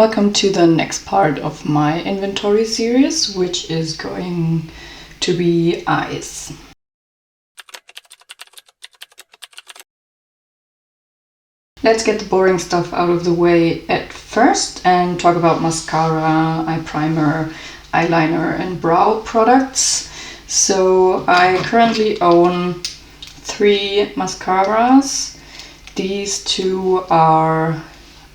Welcome to the next part of my inventory series, which is going to be eyes. Let's get the boring stuff out of the way at first and talk about mascara, eye primer, eyeliner and brow products. So I currently own 3 mascaras. These 2 are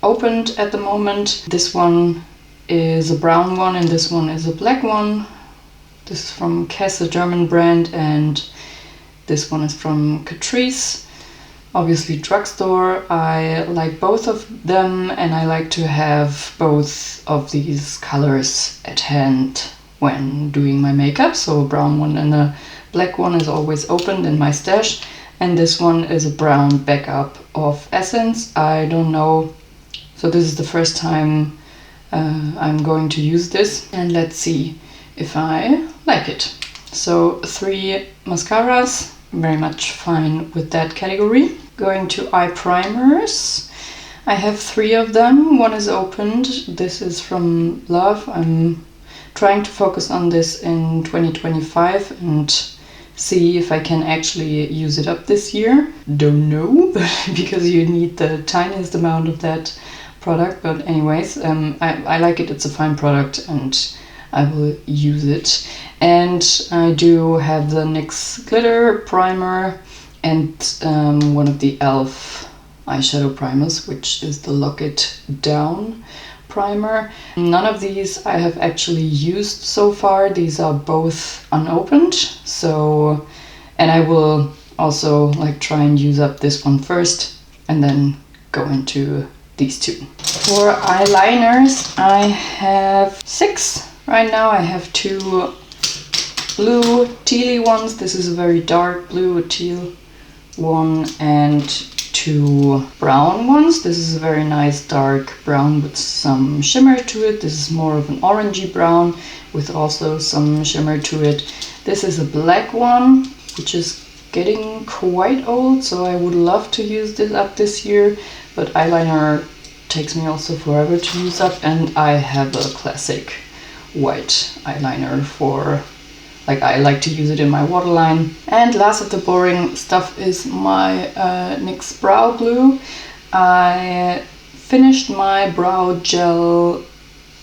opened at the moment. This one is a brown one and this one is a black one. This is from Kess, a German brand, and this one is from Catrice, obviously drugstore. I like both of them and I like to have both of these colors at hand when doing my makeup. So a brown one and a black one is always opened in my stash, and this one is a brown backup of Essence. I don't know, so this is the first time I'm going to use this, and let's see if I like it. So 3 mascaras, very much fine with that category. Going to eye primers. I have 3 of them. One is opened. This is from Love. I'm trying to focus on this in 2025 and see if I can actually use it up this year. Don't know, because you need the tiniest amount of that product. But anyways, I like it. It's a fine product and I will use it. And I do have the NYX glitter primer and one of the e.l.f. eyeshadow primers, which is the Lock It Down primer. None of these I have actually used so far. These are both unopened. So, and I will also try and use up this one first and then go into these 2. For eyeliners, I have 6 right now. I have 2 blue tealy ones. This is a very dark blue, a teal one, and 2 brown ones. This is a very nice dark brown with some shimmer to it. This is more of an orangey brown with also some shimmer to it. This is a black one, which is getting quite old, so I would love to use this up this year, but eyeliner takes me also forever to use up, and I have a classic white eyeliner for, I like to use it in my waterline. And last of the boring stuff is my NYX brow glue. I finished my brow gel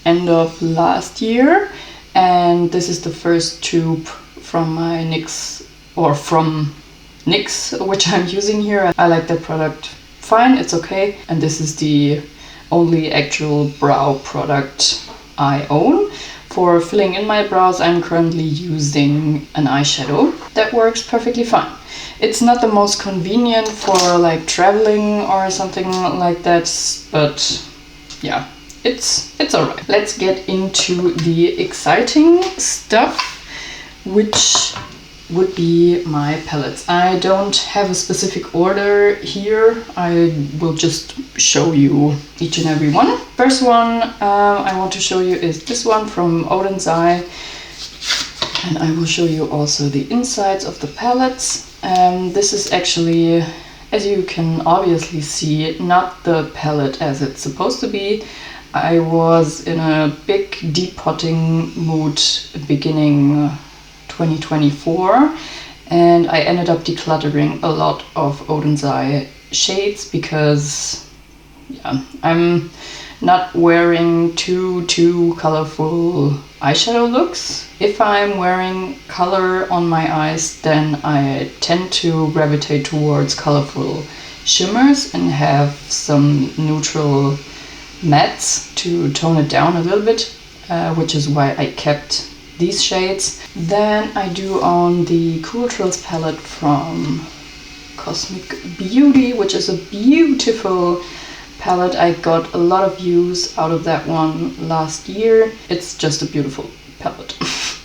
end of last year, and this is the first tube from my NYX, or from NYX, which I'm using here. I like that product fine, it's okay. And this is the only actual brow product I own. For filling in my brows, I'm currently using an eyeshadow that works perfectly fine. It's not the most convenient for traveling or something like that, but yeah, it's alright. Let's get into the exciting stuff, which would be my palettes. I don't have a specific order here. I will just show you each and every one. First one I want to show you is this one from Odin's Eye, and I will show you also the insides of the palettes. This is actually, as you can obviously see, not the palette as it's supposed to be. I was in a big depotting mood beginning 2024, and I ended up decluttering a lot of Odin's Eye shades because I'm not wearing too colorful eyeshadow looks. If I'm wearing color on my eyes, then I tend to gravitate towards colorful shimmers and have some neutral mattes to tone it down a little bit, which is why I kept these shades. Then I do own the Cool Trills palette from Cosmic Beauty, which is a beautiful palette. I got a lot of use out of that one last year. It's just a beautiful palette.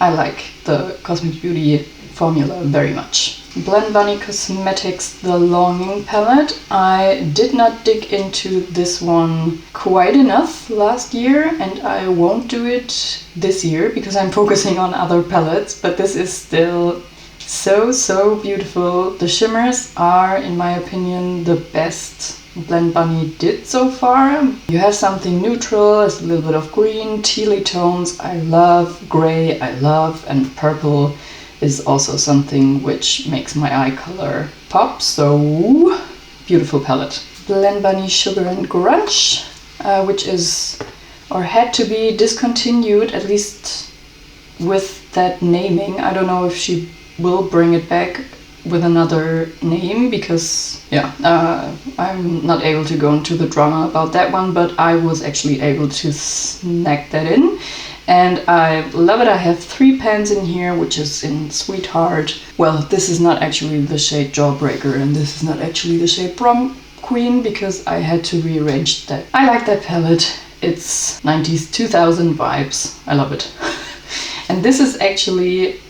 I like the Cosmic Beauty formula very much. Blend Bunny Cosmetics The Longing palette. I did not dig into this one quite enough last year, and I won't do it this year because I'm focusing on other palettes, but this is still so beautiful. The shimmers are, in my opinion, the best Blend Bunny did so far. You have something neutral, it's a little bit of green, tealy tones. I love gray, I love, and purple is also something which makes my eye color pop. So beautiful palette. Blend Bunny Sugar and Grunge, which is or had to be discontinued, at least with that naming. I don't know if she will bring it back with another name, because I'm not able to go into the drama about that one, but I was actually able to snag that in and I love it. I have 3 pans in here, which is in Sweetheart. Well, this is not actually the shade Jawbreaker and this is not actually the shade Prom Queen, because I had to rearrange that. I like that palette. It's 90s 2000 vibes. I love it. And this is actually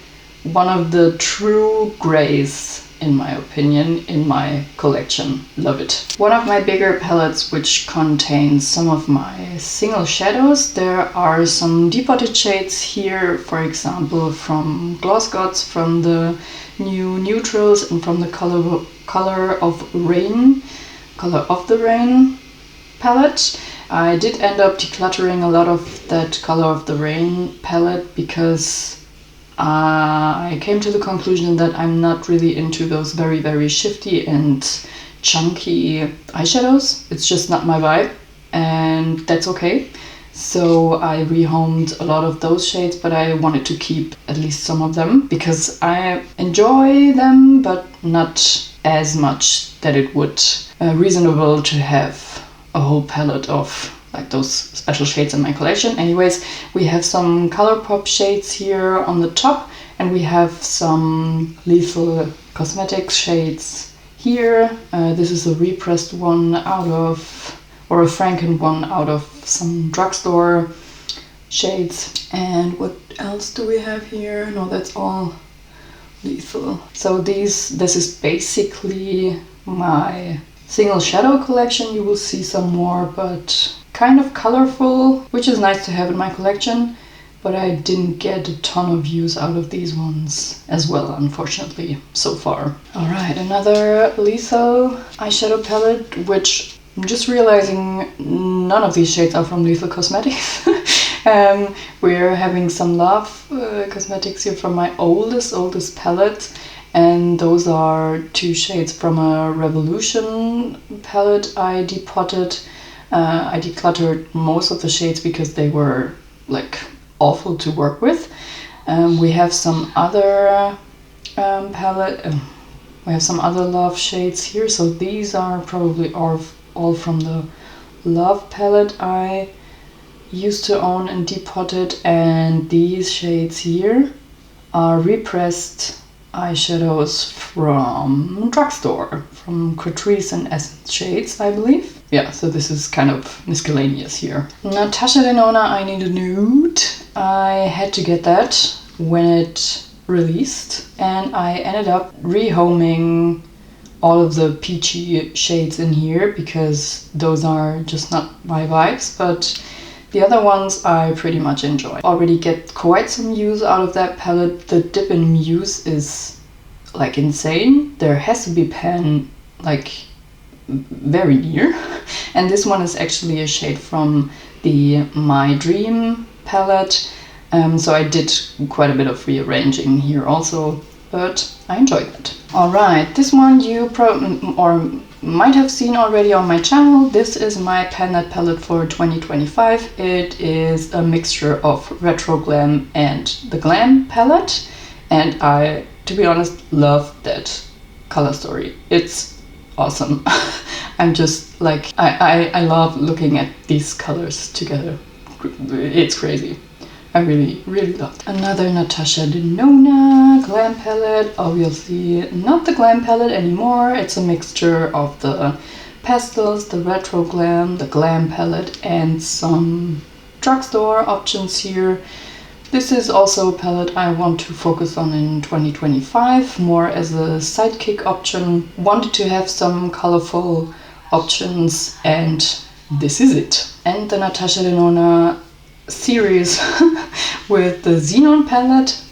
one of the true grays, in my opinion, in my collection. Love it. One of my bigger palettes, which contains some of my single shadows. There are some depotted shades here, for example, from Gloss Gods, from the new neutrals, and from the Color of the Rain palette. I did end up decluttering a lot of that Color of the Rain palette because I came to the conclusion that I'm not really into those very, very shifty and chunky eyeshadows. It's just not my vibe, and that's okay. So I rehomed a lot of those shades, but I wanted to keep at least some of them because I enjoy them, but not as much that it would reasonable to have a whole palette of like those special shades in my collection. Anyways, we have some ColourPop shades here on the top, and we have some Lethal Cosmetics shades here. This is a repressed one out of, or a Franken one out of some drugstore shades. And what else do we have here? No, that's all Lethal. So this is basically my single shadow collection. You will see some more, but kind of colorful, which is nice to have in my collection, but I didn't get a ton of use out of these ones as well, unfortunately, so far. Alright, another Lethal eyeshadow palette, which I'm just realizing none of these shades are from Lethal Cosmetics. We're having some Love Cosmetics here from my oldest palette, and those are 2 shades from a Revolution palette I depotted. I decluttered most of the shades because they were like awful to work with. We have some other we have some other Love shades here. So these are probably all from the Love palette I used to own and depotted, and these shades here are repressed eyeshadows from drugstore, from Catrice and Essence shades, I believe. Yeah, so this is kind of miscellaneous here. Natasha Denona, I Need a Nude. I had to get that when it released, and I ended up rehoming all of the peachy shades in here because those are just not my vibes, but the other ones I pretty much enjoy. Already get quite some use out of that palette. The dip in Muse is like insane. There has to be pan like very near, and this one is actually a shade from the My Dream palette, so I did quite a bit of rearranging here also, but I enjoyed that. Alright, this one you might have seen already on my channel. This is my Pan palette for 2025. It is a mixture of Retro Glam and the Glam palette, and I, to be honest, love that color story. It's awesome. I'm just like, I love looking at these colors together. It's crazy. I really, really love it. Another Natasha Denona Glam palette. Obviously not the Glam palette anymore. It's a mixture of the pastels, the Retro Glam, the Glam palette, and some drugstore options here. This is also a palette I want to focus on in 2025, more as a sidekick option. Wanted to have some colorful options, and this is it. And the Natasha Denona series with the Xenon palette.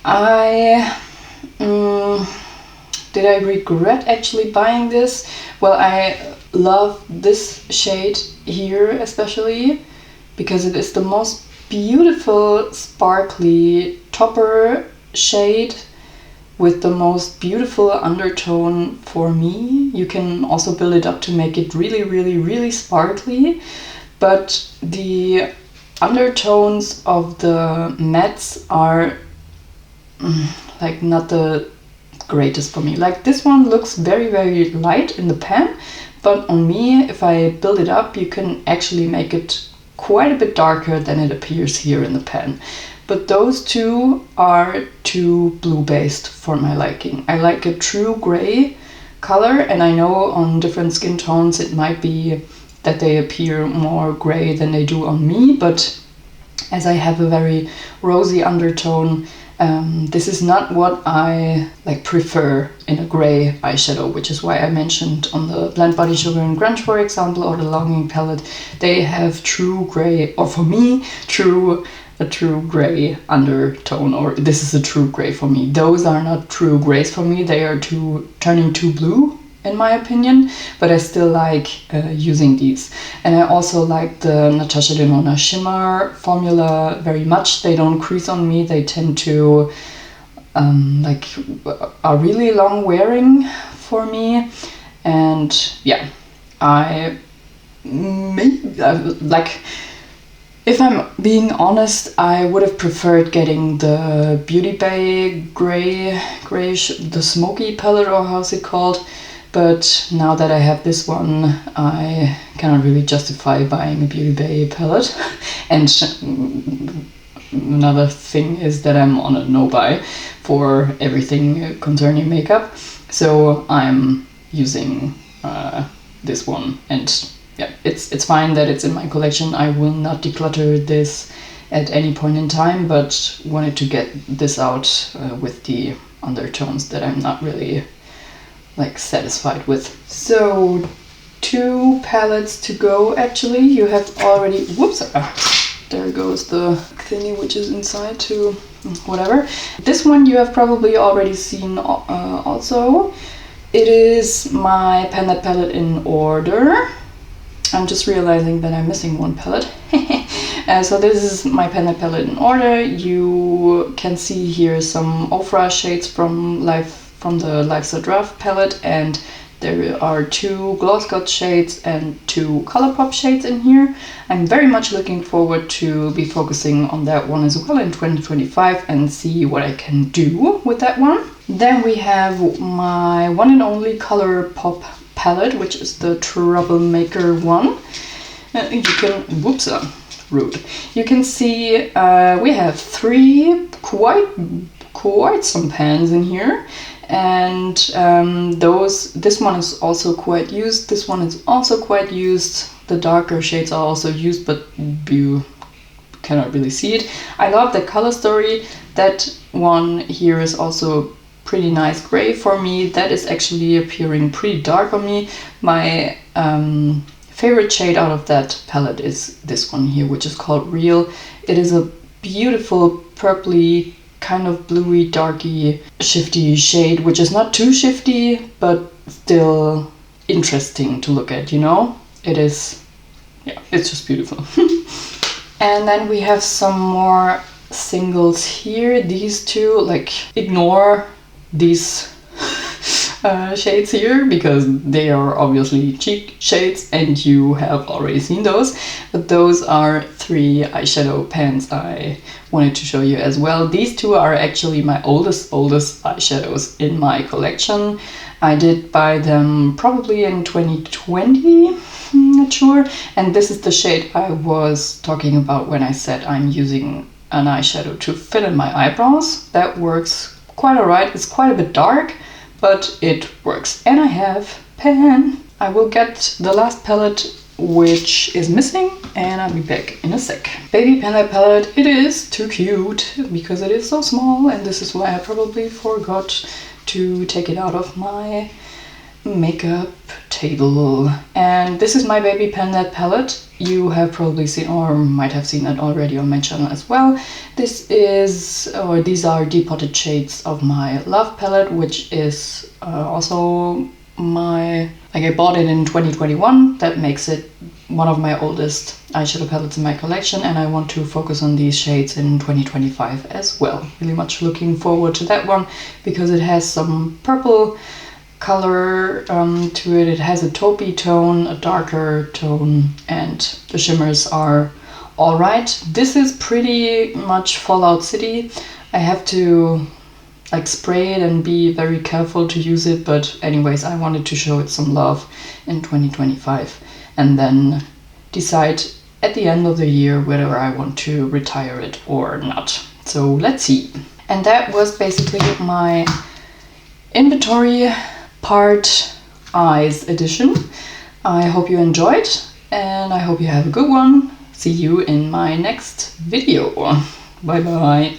Did I regret actually buying this? Well, I love this shade here especially because it is the most beautiful sparkly topper shade with the most beautiful undertone for me. You can also build it up to make it really, really, really sparkly, but the undertones of the mattes are like not the greatest for me. Like this one looks very, very light in the pan, but on me, if I build it up, you can actually make it quite a bit darker than it appears here in the pan. But those two are too blue based for my liking. I like a true gray color, and I know on different skin tones it might be that they appear more gray than they do on me, but as I have a very rosy undertone, this is not what I like prefer in a gray eyeshadow, which is why I mentioned on the Blend Body Sugar and Grunge, for example, or the Longing palette, they have true gray, or for me, a true gray undertone, or this is a true gray for me. Those are not true grays for me, they are turning too blue in my opinion, but I still like using these. And I also like the Natasha Denona Shimmer formula very much. They don't crease on me, they tend to are really long wearing for me. And yeah, if I'm being honest, I would have preferred getting the Beauty Bay grayish, the smoky palette, or how's it called. But now that I have this one, I cannot really justify buying a Beauty Bay palette. And another thing is that I'm on a no-buy for everything concerning makeup. So I'm using this one, and yeah, it's fine that it's in my collection. I will not declutter this at any point in time, but wanted to get this out with the undertones that I'm not really like satisfied with. So 2 palettes to go actually. You have already, whoops, there goes the thingy which is inside to whatever. This one you have probably already seen also. It is my Pan palette in order. I'm just realizing that I'm missing one palette. So this is my Pan palette in order. You can see here some Ofra shades from the Lifestyle Draft palette, and there are 2 Gloss God shades and 2 Colourpop shades in here. I'm very much looking forward to be focusing on that one as well in 2025 and see what I can do with that one. Then we have my one and only Colourpop palette, which is the Troublemaker one. You can, whoops, rude. You can see we have 3 quite some pans in here. And this one is also quite used, this one is also quite used, the darker shades are also used, but you cannot really see it. I love the color story. That one here is also pretty nice gray for me. That is actually appearing pretty dark on me. My favorite shade out of that palette is this one here, which is called Real. It is a beautiful purpley, kind of bluey, darky, shifty shade, which is not too shifty, but still interesting to look at, you know? It is, yeah, it's just beautiful. And then we have some more singles here. These 2, like, ignore these shades here because they are obviously cheek shades and you have already seen those, but those are 3 eyeshadow pans I wanted to show you as well. These 2 are actually my oldest eyeshadows in my collection. I did buy them probably in 2020, I'm not sure, and this is the shade I was talking about when I said I'm using an eyeshadow to fill in my eyebrows. That works quite alright. It's quite a bit dark, but it works. And I have pan. I will get the last palette which is missing and I'll be back in a sec. Baby Panda palette, it is too cute because it is so small, and this is why I probably forgot to take it out of my makeup table. And this is my Baby Panda palette. You have probably seen or might have seen it already on my channel as well. These are depotted shades of my Love palette, which is also I bought it in 2021. That makes it one of my oldest eyeshadow palettes in my collection, and I want to focus on these shades in 2025 as well. Really much looking forward to that one because it has some purple color to it. It has a taupey tone, a darker tone, and the shimmers are all right. This is pretty much Fallout City. I have to like spray it and be very careful to use it, but anyways, I wanted to show it some love in 2025 and then decide at the end of the year whether I want to retire it or not. So let's see. And that was basically my inventory part eyes edition. I hope you enjoyed and I hope you have a good one. See you in my next video. Bye bye.